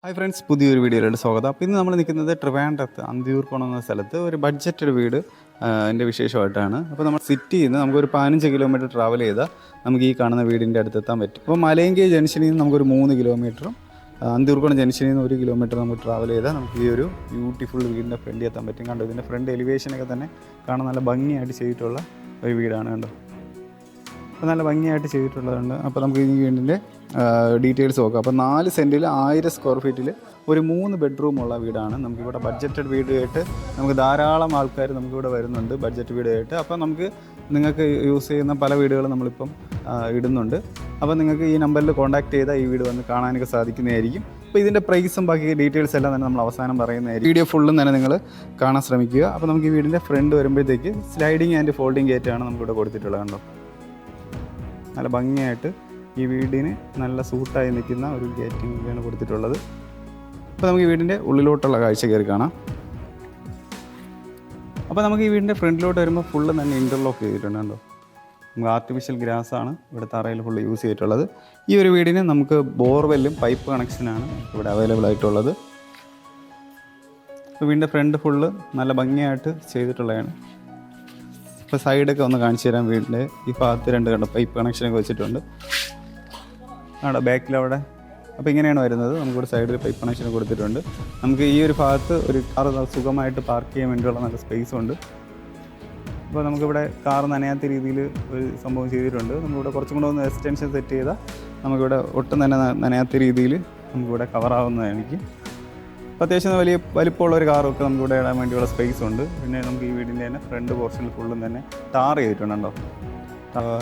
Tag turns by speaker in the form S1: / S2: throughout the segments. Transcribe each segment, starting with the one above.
S1: Hi friends, പുതിയൊരു വീഡിയോയിലോട്ട് സ്വാഗതം. അപ്പോൾ ഇന്ന് നമ്മൾ നിൽക്കുന്നത് ട്രിവാൻഡ്രത്ത് അന്തിയൂർക്കോണം എന്ന സ്ഥലത്ത് ഒരു ബഡ്ജറ്റഡ് വീട് എൻ്റെ വിശേഷമായിട്ടാണ്. അപ്പോൾ നമ്മൾ സിറ്റിയിൽ നിന്ന് നമുക്കൊരു 15 കിലോമീറ്റർ ട്രാവൽ ചെയ്താൽ നമുക്ക് ഈ കാണുന്ന വീടിൻ്റെ അടുത്തെത്താൻ പറ്റും. അപ്പോൾ മലയങ്കി ജംഗ്ഷനിൽ നിന്ന് നമുക്കൊരു 3 കിലോമീറ്ററും അന്തിയൂർക്കോണം ജംഗ്ഷനിൽ നിന്ന് 1 കിലോമീറ്റർ നമുക്ക് ട്രാവൽ ചെയ്താൽ നമുക്ക് ഈ ഒരു ബ്യൂട്ടിഫുൾ വീടിൻ്റെ ഫ്രണ്ടിൽ എത്താൻ പറ്റും. കണ്ടോ, ഇതിൻ്റെ ഫ്രണ്ട് എലിവേഷനൊക്കെ തന്നെ കാണാൻ നല്ല ഭംഗിയായിട്ട് ചെയ്തിട്ടുള്ള ഒരു വീടാണ്. കണ്ടോ, അപ്പോൾ നല്ല ഭംഗിയായിട്ട് ചെയ്തിട്ടുള്ളതുണ്ട്. അപ്പോൾ നമുക്ക് ഈ വീടിൻ്റെ ഡീറ്റെയിൽസ് നോക്കാം. അപ്പോൾ 4 സെൻറ്റിൽ 1000 സ്ക്വയർ ഫീറ്റിൽ ഒരു 3 ബെഡ്റൂമുള്ള വീടാണ്. നമുക്കിവിടെ ബഡ്ജറ്റഡ് വീടായിട്ട് നമുക്ക് ധാരാളം ആൾക്കാർ നമുക്കിവിടെ വരുന്നുണ്ട് ബഡ്ജറ്റ് വീടായിട്ട്. അപ്പോൾ നിങ്ങൾക്ക് യൂസ് ചെയ്യുന്ന പല വീടുകളും നമ്മളിപ്പം ഇടുന്നുണ്ട്. അപ്പോൾ നിങ്ങൾക്ക് ഈ നമ്പറിൽ കോൺടാക്ട് ചെയ്താൽ ഈ വീട് വന്ന് കാണാനൊക്കെ സാധിക്കുന്നതായിരിക്കും. അപ്പോൾ ഇതിൻ്റെ പ്രൈസും ബാക്കി ഡീറ്റെയിൽസ് എല്ലാം തന്നെ നമ്മൾ അവസാനം പറയുന്നതായിരിക്കും. വീഡിയോ ഫുള്ളും തന്നെ നിങ്ങൾ കാണാൻ ശ്രമിക്കുക. അപ്പോൾ നമുക്ക് ഈ വീടിൻ്റെ ഫ്രണ്ട് വരുമ്പോഴത്തേക്ക് സ്ലൈഡിങ് ആൻഡ് ഫോൾഡിങ് ഗേറ്റാണ് നമുക്കിവിടെ കൊടുത്തിട്ടുള്ളത്. കണ്ടോ, നല്ല ഭംഗിയായിട്ട് ഈ വീടിന് നല്ല സൂട്ടായി നിൽക്കുന്ന ഒരു ഗേറ്റിംഗാണ് കൊടുത്തിട്ടുള്ളത്. അപ്പോൾ നമുക്ക് ഈ വീടിൻ്റെ ഉള്ളിലോട്ടുള്ള കാഴ്ച കയറി കാണാം. അപ്പോൾ നമുക്ക് ഈ വീടിൻ്റെ ഫ്രണ്ടിലോട്ട് വരുമ്പോൾ ഫുള്ള് തന്നെ ഇൻ്റർലോക്ക് ചെയ്തിട്ടുണ്ട്. കണ്ടോ, നമുക്ക് ആർട്ടിഫിഷ്യൽ ഗ്രാസാണ് ഇവിടെ തറയിൽ ഫുള്ള് യൂസ് ചെയ്തിട്ടുള്ളത്. ഈ ഒരു വീടിന് നമുക്ക് ബോർവെല്ലും പൈപ്പ് കണക്ഷനാണ് ഇവിടെ അവൈലബിൾ ആയിട്ടുള്ളത്. അപ്പോൾ വീടിൻ്റെ ഫ്രണ്ട് ഫുള്ള് നല്ല ഭംഗിയായിട്ട് ചെയ്തിട്ടുള്ളതാണ്. ഇപ്പോൾ സൈഡൊക്കെ ഒന്ന് കാണിച്ചു തരാം. വീടിൻ്റെ ഈ ഭാഗത്ത് 2 കണ്ടോ പൈപ്പ് കണക്ഷനൊക്കെ വെച്ചിട്ടുണ്ട്. അവിടെ ബാക്കിലവിടെ അപ്പോൾ ഇങ്ങനെയാണ് വരുന്നത്. നമുക്കിവിടെ സൈഡിൽ പൈപ്പ് കണക്ഷൻ കൊടുത്തിട്ടുണ്ട്. നമുക്ക് ഈ ഒരു ഭാഗത്ത് ഒരു കാർ സുഖമായിട്ട് പാർക്ക് ചെയ്യാൻ വേണ്ടിയുള്ള നല്ല സ്പേസും ഉണ്ട്. അപ്പോൾ നമുക്കിവിടെ കാർ നനയാത്ത രീതിയിൽ ഒരു സംഭവം ചെയ്തിട്ടുണ്ട്. നമുക്കിവിടെ കുറച്ചും കൂടെ ഒന്ന് എക്സ്റ്റൻഷൻ സെറ്റ് ചെയ്താൽ നമുക്കിവിടെ ഒട്ടും തന്നെ നനയാത്ത രീതിയിൽ നമുക്കിവിടെ കവറാവുന്നതായിരിക്കും. അപ്പോൾ അത്യാവശ്യം വലിയ വലിപ്പമുള്ള ഒരു കാറൊക്കെ നമുക്കിവിടെ ഇടാൻ വേണ്ടിയുള്ള സ്പേസ് ഉണ്ട്. പിന്നെ നമുക്ക് ഈ വീടിൻ്റെ തന്നെ ഫ്രണ്ട് പോർഷനിൽ ഫുള്ളും തന്നെ ടാർ ചെയ്തിട്ടുണ്ടോ.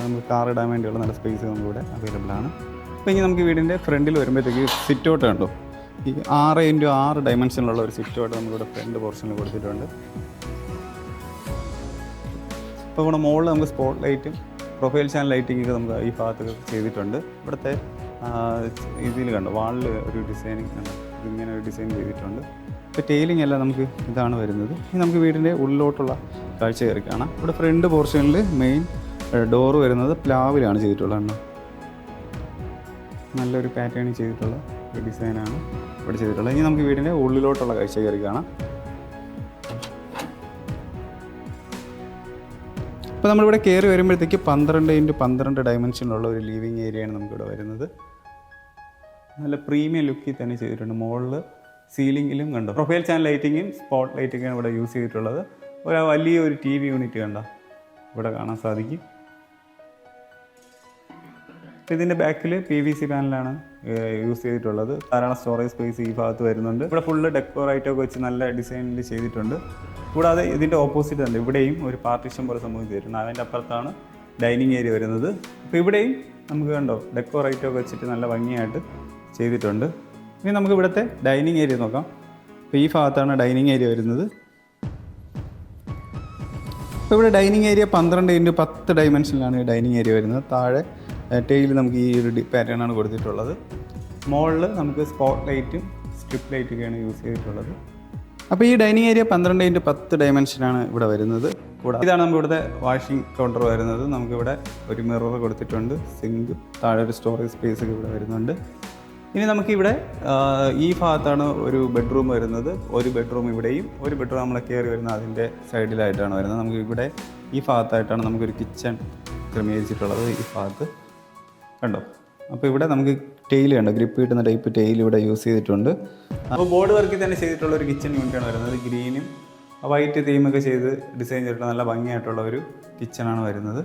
S1: നമുക്ക് കാർ ഇടാൻ വേണ്ടിയുള്ള നല്ല സ്പേസ് നമുക്കിവിടെ അവൈലബിൾ ആണ്. അപ്പോൾ ഇനി നമുക്ക് വീടിൻ്റെ ഫ്രണ്ടിൽ വരുമ്പോഴത്തേക്ക് സിറ്റ് ഔട്ട് കണ്ടോ, ഈ 6x6 ഡയമെൻഷനിലുള്ള ഒരു സിറ്റ് ഔട്ട് നമുക്കിവിടെ ഫ്രണ്ട് പോർഷനിൽ കൊടുത്തിട്ടുണ്ട്. അപ്പോൾ ഇവിടെ മുകളിൽ നമുക്ക് സ്പോട്ട് ലൈറ്റും പ്രൊഫൈൽ ചാനൽ ലൈറ്റിങ്ങൊക്കെ നമുക്ക് ഈ ഭാഗത്തൊക്കെ ചെയ്തിട്ടുണ്ട്. ഇവിടുത്തെ ഇതിൽ കണ്ടോ വാളിൽ ഒരു ഡിസൈനിങ് കണ്ടോ, ഇതിങ്ങനെ ഒരു ഡിസൈൻ ചെയ്തിട്ടുണ്ട്. ഇപ്പോൾ ടെയിലിംഗ് എല്ലാം നമുക്ക് ഇതാണ് വരുന്നത്. ഇനി നമുക്ക് വീടിൻ്റെ ഉള്ളിലോട്ടുള്ള കാഴ്ച കയറി കാണാം. ഇവിടെ ഫ്രണ്ട് പോർഷനിൽ മെയിൻ ഡോറ് വരുന്നത് പ്ലാവിലാണ് ചെയ്തിട്ടുള്ളത്. നല്ലൊരു പാറ്റേൺ ചെയ്തിട്ടുള്ള ഒരു ഡിസൈനാണ് ഇവിടെ ചെയ്തിട്ടുള്ളത്. ഇനി നമുക്ക് വീടിൻ്റെ ഉള്ളിലോട്ടുള്ള കാഴ്ച കയറി കാണാം. അപ്പോൾ നമ്മളിവിടെ കയറി വരുമ്പോഴത്തേക്ക് 12x12 ഡയമെൻഷനിലുള്ള ഒരു ലിവിങ് ഏരിയയാണ് നമുക്കിവിടെ വരുന്നത്. നല്ല പ്രീമിയം ലുക്കിൽ തന്നെ ചെയ്തിട്ടുണ്ട്. മുകളിൽ സീലിങ്ങിലും കണ്ടോ പ്രൊഫൈൽ ചാനൽ ലൈറ്റിങ്ങും സ്പോട്ട് ലൈറ്റിങ്ങാണ് ഇവിടെ യൂസ് ചെയ്തിട്ടുള്ളത്. വലിയൊരു TV യൂണിറ്റ് കണ്ടോ ഇവിടെ കാണാൻ സാധിക്കും. ഇതിൻ്റെ ബാക്കിൽ PVC പാനലാണ് യൂസ് ചെയ്തിട്ടുള്ളത്. ധാരാളം സ്റ്റോറേജ് സ്പേസ് ഈ ഭാഗത്ത് വരുന്നുണ്ട്. ഇവിടെ ഫുള്ള് ഡെക്കോറൈറ്റൊക്കെ വെച്ച് നല്ല ഡിസൈനിൽ ചെയ്തിട്ടുണ്ട്. കൂടാതെ ഇതിൻ്റെ ഓപ്പോസിറ്റ് തന്നെ ഇവിടെയും ഒരു പാർട്ടീഷൻ പോലെ സംഭവം ചെയ്തിട്ടുണ്ട്. അതിൻ്റെ അപ്പുറത്താണ് ഡൈനിങ് ഏരിയ വരുന്നത്. അപ്പോൾ ഇവിടെയും നമുക്ക് കണ്ടോ ഡെക്കോറൈറ്റൊക്കെ വെച്ചിട്ട് നല്ല ഭംഗിയായിട്ട് ചെയ്തിട്ടുണ്ട്. ഇനി നമുക്ക് ഇവിടുത്തെ ഡൈനിങ് ഏരിയ നോക്കാം. അപ്പോൾ ഈ ഭാഗത്താണ് ഡൈനിങ് ഏരിയ വരുന്നത്. അപ്പോൾ ഇവിടെ ഡൈനിങ് ഏരിയ 12x10 ഡയമെൻഷനിലാണ് ഈ ഡൈനിങ് ഏരിയ വരുന്നത്. താഴെ ടൈൽ നമുക്ക് ഈ ഒരു പാറ്റേൺ ആണ് കൊടുത്തിട്ടുള്ളത്. മുകളിൽ നമുക്ക് സ്പോട്ട് ലൈറ്റും സ്ട്രിപ്പ് ലൈറ്റൊക്കെയാണ് യൂസ് ചെയ്തിട്ടുള്ളത്. അപ്പോൾ ഈ ഡൈനിങ് ഏരിയ 12x10 ഡയമെൻഷനാണ് ഇവിടെ വരുന്നത്. കൂടാതെ ഇതാണ് നമുക്ക് ഇവിടുത്തെ വാഷിംഗ് കൗണ്ടർ വരുന്നത്. നമുക്കിവിടെ ഒരു മിറർ കൊടുത്തിട്ടുണ്ട്, സിങ്ക്, താഴെ ഒരു സ്റ്റോറേജ് സ്പേസ് ഒക്കെ ഇവിടെ വരുന്നുണ്ട്. ഇനി നമുക്കിവിടെ ഈ ഭാഗത്താണ് ഒരു ബെഡ്റൂം വരുന്നത്. ഒരു ബെഡ്റൂം ഇവിടെയും ഒരു ബെഡ്റൂം നമ്മൾ കയറി വരുന്നത് അതിൻ്റെ സൈഡിലായിട്ടാണ് വരുന്നത്. നമുക്ക് ഇവിടെ ഈ ഭാഗത്തായിട്ടാണ് നമുക്കൊരു കിച്ചൺ ക്രമീകരിച്ചിട്ടുള്ളത്. ഈ ഭാഗത്ത് കണ്ടോ. അപ്പോൾ ഇവിടെ നമുക്ക് ടെയിൽ കണ്ടോ, ഗ്രിപ്പ് കിട്ടുന്ന ടൈപ്പ് ടെയിൽ ഇവിടെ യൂസ് ചെയ്തിട്ടുണ്ട്. അപ്പോൾ ബോർഡ് വർക്കിൽ തന്നെ ചെയ്തിട്ടുള്ള ഒരു കിച്ചൺ യൂണിറ്റാണ് വരുന്നത്. ഗ്രീനും വൈറ്റ് തീമൊക്കെ ചെയ്ത് ഡിസൈൻ ചെയ്തിട്ടുള്ള നല്ല ഭംഗിയായിട്ടുള്ള ഒരു കിച്ചണാണ് വരുന്നത്.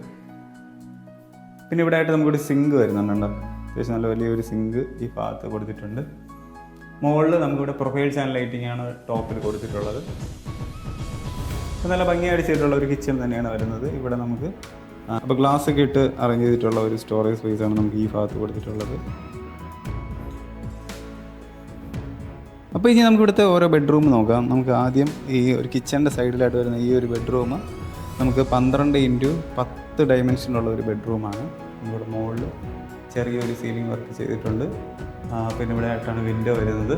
S1: പിന്നെ ഇവിടെ ആയിട്ട് നമുക്കൊരു സിങ്ക് വരുന്നുണ്ടോ, അത്യാവശ്യം നല്ല വലിയൊരു സിങ്ക് ഈ ഭാഗത്ത് കൊടുത്തിട്ടുണ്ട്. മുകളിൽ നമുക്കിവിടെ പ്രൊഫൈൽ ചാനൽ ലൈറ്റിംഗ് ആണ് ടോപ്പിൽ കൊടുത്തിട്ടുള്ളത്. അപ്പോൾ നല്ല ഭംഗിയായിട്ട് ചെയ്തിട്ടുള്ള ഒരു കിച്ചൺ തന്നെയാണ് വരുന്നത്. ഇവിടെ നമുക്ക് അപ്പോൾ ഗ്ലാസ് ഒക്കെ ഇട്ട് അറേഞ്ച് ചെയ്തിട്ടുള്ള ഒരു സ്റ്റോറേജ് സ്പേസാണ് നമുക്ക് ഈ ഭാഗത്ത് കൊടുത്തിട്ടുള്ളത്. അപ്പോൾ ഇനി നമുക്ക് ഇവിടുത്തെ ഓരോ ബെഡ്റൂം നോക്കാം. നമുക്ക് ആദ്യം ഈ ഒരു കിച്ചണിൻ്റെ സൈഡിലായിട്ട് വരുന്ന ഈ ഒരു ബെഡ്റൂം നമുക്ക് 12x10 ഡയമെൻഷനിലുള്ള ഒരു ബെഡ്റൂമാണ്. നമ്മുടെ മുകളിൽ ചെറിയൊരു സീലിംഗ് വർക്ക് ചെയ്തിട്ടുണ്ട്. പിന്നെ ഇവിടെ ആയിട്ടാണ് വിൻഡോ വരുന്നത്.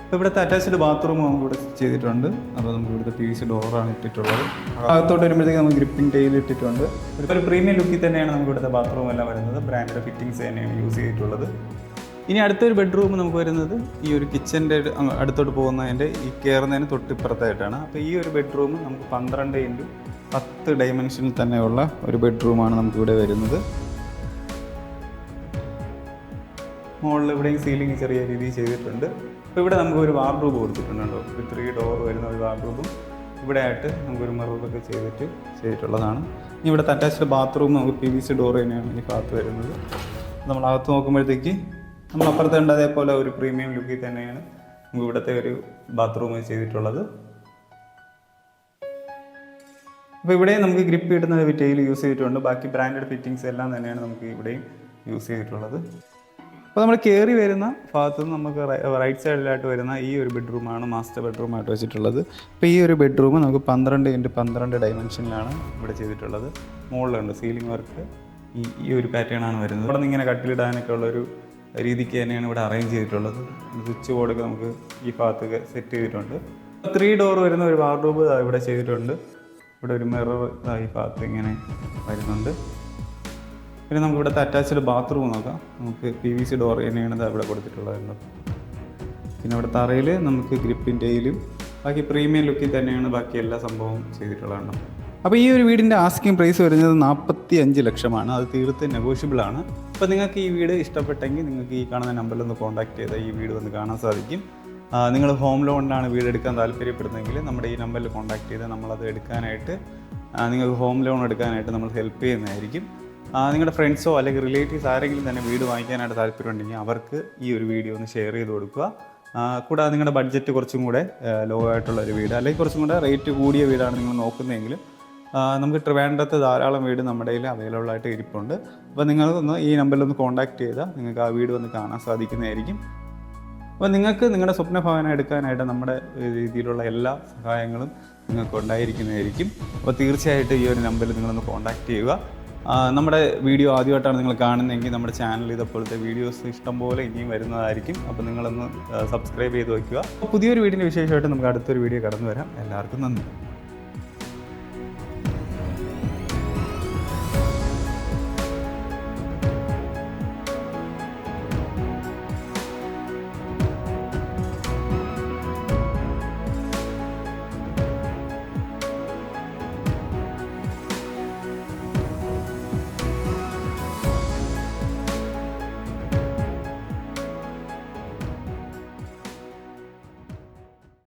S1: അപ്പോൾ ഇവിടുത്തെ അറ്റാച്ച്ഡ് ബാത്റൂം നമുക്കിവിടെ ചെയ്തിട്ടുണ്ട്. അപ്പോൾ നമുക്ക് ഇവിടുത്തെ PVC ഡോറാണ് ഇട്ടിട്ടുള്ളത്. അകത്തോട്ട് വരുമ്പോഴത്തേക്ക് നമുക്ക് ഗ്രിപ്പിംഗ് ടൈൽ ഇട്ടിട്ടുണ്ട്. ഒരു പ്രീമിയം ലുക്കിൽ തന്നെയാണ് നമുക്ക് ഇവിടുത്തെ ബാത്റൂം എല്ലാം വരുന്നത്. ബ്രാൻഡഡ് ഫിറ്റിങ്സ് തന്നെയാണ് യൂസ് ചെയ്തിട്ടുള്ളത്. ഇനി അടുത്തൊരു ബെഡ്റൂം നമുക്ക് വരുന്നത് ഈ ഒരു കിച്ചൻ്റെ അടുത്തോട്ട് പോകുന്നതിൻ്റെ ഈ കയറുന്നതിന് തൊട്ടിപ്പുറത്തായിട്ടാണ്. അപ്പോൾ ഈ ഒരു ബെഡ്റൂം നമുക്ക് 12x10 ഡയമെൻഷനിൽ തന്നെയുള്ള ഒരു ബെഡ്റൂമാണ് നമുക്കിവിടെ വരുന്നത്. മുകളിൽ ഇവിടെയും സീലിംഗ് ചെറിയ രീതിയിൽ ചെയ്തിട്ടുണ്ട്. അപ്പോൾ ഇവിടെ നമുക്ക് ഒരു വാർഡ്രോബ് കൊടുത്തിട്ടുണ്ടോ, ഒരു 3 ഡോർ വരുന്ന ഒരു വാർഡ്രോബും ഇവിടെ ആയിട്ട് നമുക്കൊരു മിററൊക്കെ ചെയ്തിട്ടുള്ളതാണ്. ഇനി ഇവിടുത്തെ അറ്റാച്ച്ഡ് ബാത്റൂം നമുക്ക് PVC ഡോർ തന്നെയാണ് ഈ ഭാഗത്ത് വരുന്നത്. നമ്മൾ അകത്ത് നോക്കുമ്പോഴത്തേക്ക് നമ്മൾ അപ്പുറത്തെ ഉണ്ട് അതേപോലെ ഒരു പ്രീമിയം ലുക്കിൽ തന്നെയാണ് നമുക്ക് ഇവിടുത്തെ ഒരു ബാത്റൂം ചെയ്തിട്ടുള്ളത്. അപ്പോൾ ഇവിടെയും നമുക്ക് ഗ്രിപ്പ് കിട്ടുന്ന വിറ്റയിൽ യൂസ് ചെയ്തിട്ടുണ്ട്. ബാക്കി ബ്രാൻഡഡ് ഫിറ്റിങ്സ് എല്ലാം തന്നെയാണ് നമുക്ക് ഇവിടെയും യൂസ് ചെയ്തിട്ടുള്ളത്. അപ്പോൾ നമ്മൾ കയറി വരുന്ന ഭാഗത്ത് നിന്ന് നമുക്ക് റൈറ്റ് സൈഡിലായിട്ട് വരുന്ന ഈ ഒരു ബെഡ്റൂമാണ് മാസ്റ്റർ ബെഡ്റൂമായിട്ട് വെച്ചിട്ടുള്ളത്. അപ്പോൾ ഈ ഒരു ബെഡ്റൂം നമുക്ക് 12x12 ഡയമെൻഷനിലാണ് ഇവിടെ ചെയ്തിട്ടുള്ളത്. മുകളിലുണ്ട് സീലിംഗ് വർക്ക് ഈ ഒരു പാറ്റേൺ ആണ് വരുന്നത്. ഇവിടെ നിന്ന് ഇങ്ങനെ കട്ടിലിടാനൊക്കെ ഉള്ളൊരു രീതിക്ക് തന്നെയാണ് ഇവിടെ അറേഞ്ച് ചെയ്തിട്ടുള്ളത്. സ്വിച്ച് ബോർഡൊക്കെ നമുക്ക് ഈ ഭാഗത്തൊക്കെ സെറ്റ് ചെയ്തിട്ടുണ്ട്. 3 ഡോർ വരുന്ന ഒരു വാർഡ്രോബ് ഇവിടെ ചെയ്തിട്ടുണ്ട്. ഇവിടെ ഒരു മിറർ ഈ ഭാഗത്ത് ഇങ്ങനെ വരുന്നുണ്ട്. പിന്നെ നമുക്ക് ഇവിടുത്തെ അറ്റാച്ച്ഡ് ബാത്റൂം നോക്കാം. നമുക്ക് PVC ഡോർ തന്നെയാണ് ഇവിടെ കൊടുത്തിട്ടുള്ളത്. പിന്നെ ഇവിടെ തറയിൽ നമുക്ക് ഗ്രിപ്പിൻ്റെയിലും ബാക്കി പ്രീമിയം ലുക്കിൽ തന്നെയാണ് ബാക്കി എല്ലാ സംഭവവും ചെയ്തിട്ടുള്ളതാണ്. അപ്പോൾ ഈ ഒരു വീടിൻ്റെ ആസ്കിംഗ് പ്രൈസ് വരുന്നത് 45 ലക്ഷമാണ്. അത് തീർത്തും നെഗോഷ്യബിൾ ആണ്. അപ്പോൾ നിങ്ങൾക്ക് ഈ വീട് ഇഷ്ടപ്പെട്ടെങ്കിൽ നിങ്ങൾക്ക് ഈ കാണുന്ന നമ്പറിൽ ഒന്ന് കോൺടാക്ട് ചെയ്താൽ ഈ വീട് വന്ന് കാണാൻ സാധിക്കും. നിങ്ങൾ ഹോം ലോണിനാണ് വീട് എടുക്കാൻ താല്പര്യപ്പെടുന്നതെങ്കിൽ നമ്മുടെ ഈ നമ്പറിൽ കോൺടാക്ട് ചെയ്താൽ നമ്മളത് എടുക്കാനായിട്ട് നിങ്ങൾക്ക് ഹോം ലോൺ എടുക്കാനായിട്ട് നമ്മൾ ഹെൽപ്പ് ചെയ്യുന്നതായിരിക്കും. നിങ്ങളുടെ ഫ്രണ്ട്സോ അല്ലെങ്കിൽ റിലേറ്റീവ്സ് ആരെങ്കിലും തന്നെ വീട് വാങ്ങിക്കാനായിട്ട് താല്പര്യമുണ്ടെങ്കിൽ അവർക്ക് ഈ ഒരു വീഡിയോ ഒന്ന് ഷെയർ ചെയ്ത് കൊടുക്കുക. കൂടാതെ നിങ്ങളുടെ ബഡ്ജറ്റ് കുറച്ചും കൂടെ ലോ ആയിട്ടുള്ളൊരു വീട് അല്ലെങ്കിൽ കുറച്ചും കൂടെ റേറ്റ് കൂടിയ വീടാണ് നിങ്ങൾ നോക്കുന്നതെങ്കിലും നമുക്ക് ട്രിവാൻഡ്രത്ത് ധാരാളം വീട് നമ്മുടെ കയ്യിൽ അവൈലബിൾ ആയിട്ട് ഇരിപ്പുണ്ട്. അപ്പോൾ നിങ്ങളൊന്ന് ഈ നമ്പറിലൊന്ന് കോൺടാക്ട് ചെയ്താൽ നിങ്ങൾക്ക് ആ വീട് വന്ന് കാണാൻ സാധിക്കുന്നതായിരിക്കും. അപ്പോൾ നിങ്ങൾക്ക് നിങ്ങളുടെ സ്വപ്നഭവനം എടുക്കാനായിട്ട് നമ്മുടെ രീതിയിലുള്ള എല്ലാ സഹായങ്ങളും നിങ്ങൾക്ക് ഉണ്ടായിരിക്കുന്നതായിരിക്കും. അപ്പോൾ തീർച്ചയായിട്ടും ഈ ഒരു നമ്പറിൽ നിങ്ങളൊന്ന് കോൺടാക്ട് ചെയ്യുക. നമ്മുടെ വീഡിയോ ആദ്യമായിട്ടാണ് നിങ്ങൾ കാണുന്നതെങ്കിൽ നമ്മുടെ ചാനൽ ഇതേപോലത്തെ വീഡിയോസ് ഇഷ്ടംപോലെ ഇനിയും വരുന്നതായിരിക്കും. അപ്പോൾ നിങ്ങളൊന്ന് സബ്സ്ക്രൈബ് ചെയ്ത് വയ്ക്കുക. അപ്പോൾ പുതിയൊരു വീഡിയോൻ്റെ വിശേഷമായിട്ട് നമുക്ക് അടുത്തൊരു വീഡിയോ കടന്നു വരാം. എല്ലാവർക്കും നന്ദി.